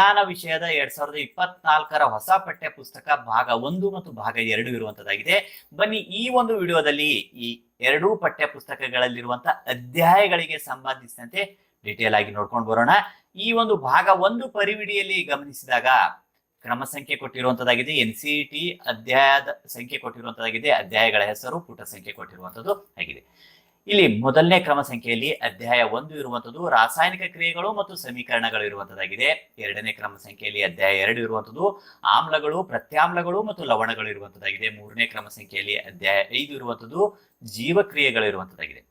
ವಿಜ್ಞಾನ ವಿಷಯದ 2024ರ ಹೊಸ ಪಠ್ಯ ಪುಸ್ತಕ ಭಾಗ 1 ಮತ್ತು ಭಾಗ 2 ಇರುವಂತದ್ದಾಗಿದೆ. ಬನ್ನಿ ಈ ಒಂದು ವಿಡಿಯೋದಲ್ಲಿ ಈ ಎರಡೂ ಪಠ್ಯ ಪುಸ್ತಕಗಳಲ್ಲಿರುವಂತಹ ಅಧ್ಯಾಯಗಳಿಗೆ ಸಂಬಂಧಿಸಿದಂತೆ ಡಿಟೇಲ್ ಆಗಿ ನೋಡ್ಕೊಂಡು ಬರೋಣ. ಈ ಒಂದು ಭಾಗ 1 ಪರಿವಿಡಿಯಲ್ಲಿ ಗಮನಿಸಿದಾಗ ಕ್ರಮ ಸಂಖ್ಯೆ ಕೊಟ್ಟಿರುವಂತದ್ದಾಗಿದೆ, NCERT ಅಧ್ಯಾಯದ ಸಂಖ್ಯೆ ಕೊಟ್ಟಿರುವಂತದ್ದಾಗಿದೆ, ಅಧ್ಯಾಯಗಳ ಹೆಸರು, ಪುಟ ಸಂಖ್ಯೆ ಕೊಟ್ಟಿರುವಂತದ್ದು ಆಗಿದೆ. ಇಲ್ಲಿ ಮೊದಲನೇ ಕ್ರಮ ಸಂಖ್ಯೆಯಲ್ಲಿ ಅಧ್ಯಾಯ 1 ಇರುವಂತದ್ದು ರಾಸಾಯನಿಕ ಕ್ರಿಯೆಗಳು ಮತ್ತು ಸಮೀಕರಣಗಳು ಇರುವಂತದ್ದಾಗಿದೆ. ಎರಡನೇ ಕ್ರಮ ಸಂಖ್ಯೆಯಲ್ಲಿ ಅಧ್ಯಾಯ 2 ಇರುವಂತದ್ದು ಆಮ್ಲಗಳು, ಪ್ರತ್ಯಾಮ್ಲಗಳು ಮತ್ತು ಲವಣಗಳು ಇರುವಂತದ್ದಾಗಿದೆ. ಮೂರನೇ ಕ್ರಮ ಸಂಖ್ಯೆಯಲ್ಲಿ ಅಧ್ಯಾಯ 5 ಇರುವಂತದ್ದು ಜೀವಕ್ರಿಯೆಗಳು ಇರುವಂತದ್ದಾಗಿದೆ.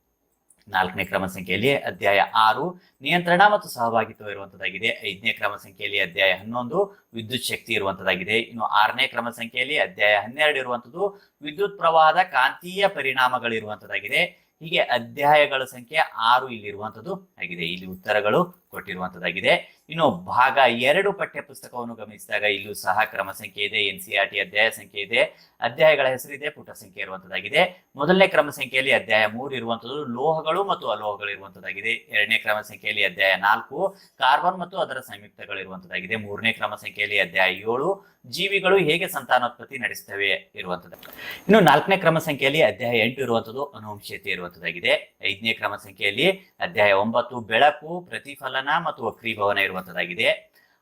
ನಾಲ್ಕನೇ ಕ್ರಮ ಸಂಖ್ಯೆಯಲ್ಲಿ ಅಧ್ಯಾಯ 6 ನಿಯಂತ್ರಣ ಮತ್ತು ಸಹಭಾಗಿತ್ವ ಇರುವಂತದ್ದಾಗಿದೆ. ಐದನೇ ಕ್ರಮ ಸಂಖ್ಯೆಯಲ್ಲಿ ಅಧ್ಯಾಯ 11 ವಿದ್ಯುತ್ ಶಕ್ತಿ ಇರುವಂತದ್ದಾಗಿದೆ. ಇನ್ನು ಆರನೇ ಕ್ರಮ ಸಂಖ್ಯೆಯಲ್ಲಿ ಅಧ್ಯಾಯ 12 ಇರುವಂತದ್ದು ವಿದ್ಯುತ್ ಪ್ರವಾಹದ ಕಾಂತೀಯ ಪರಿಣಾಮಗಳು ಇರುವಂತದ್ದಾಗಿದೆ. ಹೀಗೆ ಅಧ್ಯಾಯಗಳ ಸಂಖ್ಯೆ 6 ಇಲ್ಲಿರುವಂತದ್ದು ಆಗಿದೆ. ಇಲ್ಲಿ ಉತ್ತರಗಳು ಕೊಟ್ಟಿರುವಂತದ್ದಾಗಿದೆ. ಇನ್ನು ಭಾಗ 2 ಪಠ್ಯ ಪುಸ್ತಕವನ್ನು ಗಮನಿಸಿದಾಗ ಇಲ್ಲೂ ಸಹ ಕ್ರಮ ಸಂಖ್ಯೆ ಇದೆ, NCERT ಅಧ್ಯಾಯ ಸಂಖ್ಯೆ ಇದೆ, ಅಧ್ಯಾಯಗಳ ಹೆಸರಿದೆ, ಪುಟ ಸಂಖ್ಯೆ ಇರುವಂತದ್ದಾಗಿದೆ. ಮೊದಲನೇ ಕ್ರಮ ಸಂಖ್ಯೆಯಲ್ಲಿ ಅಧ್ಯಾಯ 3 ಇರುವಂತದ್ದು ಲೋಹಗಳು ಮತ್ತು ಅಲೋಹಗಳು ಇರುವಂತದ್ದಾಗಿದೆ. ಎರಡನೇ ಕ್ರಮ ಸಂಖ್ಯೆಯಲ್ಲಿ ಅಧ್ಯಾಯ 4 ಕಾರ್ಬನ್ ಮತ್ತು ಅದರ ಸಂಯುಕ್ತಗಳು ಇರುವಂತದ್ದಾಗಿದೆ. ಮೂರನೇ ಕ್ರಮ ಸಂಖ್ಯೆಯಲ್ಲಿ ಅಧ್ಯಾಯ 7 ಜೀವಿಗಳು ಹೇಗೆ ಸಂತಾನೋತ್ಪತ್ತಿ ನಡೆಸುತ್ತವೆ ಇರುವಂತದ್ದು. ಇನ್ನು ನಾಲ್ಕನೇ ಕ್ರಮ ಸಂಖ್ಯೆಯಲ್ಲಿ ಅಧ್ಯಾಯ 8 ಇರುವಂತದ್ದು ಅನುವಂಶೀಯತೆ ಇರುವಂತದ್ದಾಗಿದೆ. ಐದನೇ ಕ್ರಮ ಸಂಖ್ಯೆಯಲ್ಲಿ ಅಧ್ಯಾಯ 9 ಬೆಳಕು, ಪ್ರತಿಫಲನ ಮತ್ತು ವಕ್ರೀಭವನ ಇರುವಂತದ್ದಾಗಿದೆ.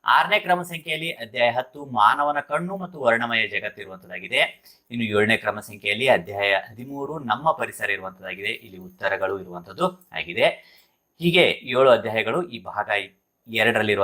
ಆರನೇ ಕ್ರಮ ಸಂಖ್ಯೆಯಲ್ಲಿ ಅಧ್ಯಾಯ 10 ಮಾನವನ ಕಣ್ಣು ಮತ್ತು ವರ್ಣಮಯ ಜಗತ್ತು ಇರುವಂತದ್ದಾಗಿದೆ. ಇನ್ನು ಏಳನೇ ಕ್ರಮ ಸಂಖ್ಯೆಯಲ್ಲಿ ಅಧ್ಯಾಯ 13 ನಮ್ಮ ಪರಿಸರ ಇರುವಂತದ್ದಾಗಿದೆ. ಇಲ್ಲಿ ಉತ್ತರಗಳು ಇರುವಂತದ್ದು ಆಗಿದೆ. ಹೀಗೆ 7 ಅಧ್ಯಾಯಗಳು ಈ ಭಾಗ 2ರಲ್ಲಿರುವ